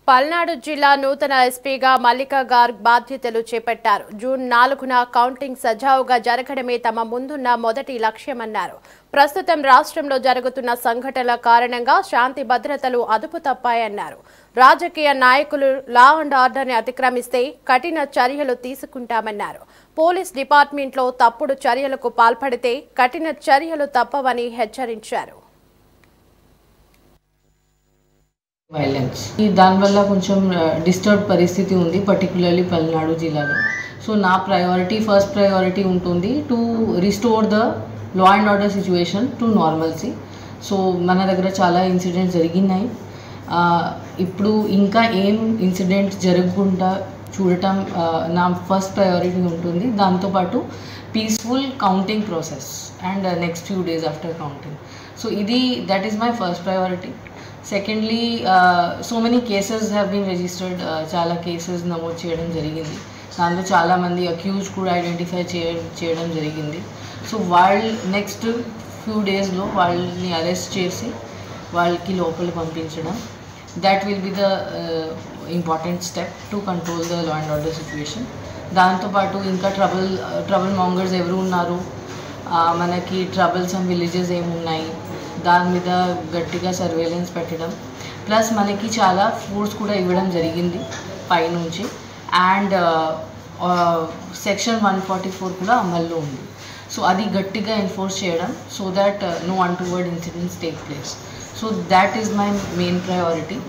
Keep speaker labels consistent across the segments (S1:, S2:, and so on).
S1: పల్నాడు జిల్లా నూతన ఎస్పీగా మల్లికా గార్గ్ బాధ్యతలు చేపట్టారు. జూన్ 4న కౌంటింగ్ సజావుగా జరగడమే తమ ముందున్న మొదటి లక్ష్యమన్నారు. ప్రస్తుతం రాష్ట్రంలో జరుగుతున్న సంఘటనల కారణంగా శాంతి భద్రతలు అదుపు తప్పాయన్నారు. రాజకీయ నాయకులు లా అండ్ ఆర్డర్ని అతిక్రమిస్తే కఠిన చర్యలు తీసుకుంటామన్నారు. పోలీస్ డిపార్ట్మెంట్లో తప్పుడు చర్యలకు పాల్పడితే కఠిన చర్యలు తప్పవని హెచ్చరించారు.
S2: వైలెన్స్ దానివల్ల కొంచెం డిస్టర్బ్ పరిస్థితి ఉంది, పర్టికులర్లీ పల్నాడు జిల్లాలో. సో నా ఫస్ట్ ప్రయారిటీ ఉంటుంది to restore the law and order situation to normalcy. So మన దగ్గర చాలా ఇన్సిడెంట్స్ జరిగినాయి. ఇప్పుడు ఇంకా ఏం ఇన్సిడెంట్స్ జరగకుండా చూడటం నా ఫస్ట్ ప్రయారిటీ ఉంటుంది. దాంతోపాటు peaceful counting process and next few days after counting. So that is my first priority. Secondly, so many cases have been registered. చాలా కేసెస్ నమోదు చేయడం జరిగింది. దాంట్లో చాలామంది అక్యూజ్ కూడా ఐడెంటిఫై చేయడం జరిగింది. సో వాళ్ళు నెక్స్ట్ ఫ్యూ డేస్లో వాళ్ళని అరెస్ట్ చేసి వాళ్ళకి లోపల పంపించడం, that will be the important step to control the law and order situation. దాంతోపాటు ఇంకా ట్రబుల్ మాంగర్స్ ఎవరు ఉన్నారు, మనకి ట్రబుల్సమ్ విలేజెస్ ఏమున్నాయి, దాని మీద గట్టిగా సర్వేలెన్స్ పెట్టడం, ప్లస్ మనకి చాలా ఫోర్స్ కూడా ఇవ్వడం జరిగింది పైనుంచి. అండ్ సెక్షన్ 144 కూడా అమల్లో ఉంది. సో అది గట్టిగా ఎన్ఫోర్స్ చేయడం, so that no untoward incidents take place. So that is my main priority.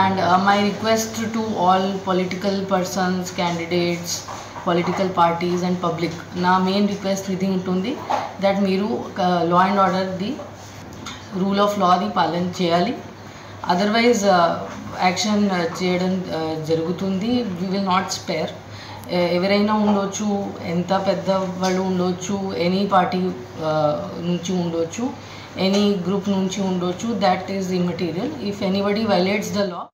S2: And my request to all political persons, candidates, political parties and public, నా మెయిన్ రిక్వెస్ట్ ఇది ఉంటుంది that మీరు లా అండ్ ఆర్డర్ది, రూల్ ఆఫ్ లాది పాలన చేయాలి. Otherwise action చేయడం జరుగుతుంది. We will not spare. ఎవరైనా ఉండొచ్చు, ఎంత పెద్ద వాళ్ళు ఉండొచ్చు, ఎనీ పార్టీ నుంచి ఉండొచ్చు, ఎనీ గ్రూప్ నుంచి ఉండొచ్చు, that is immaterial. If anybody violates the law,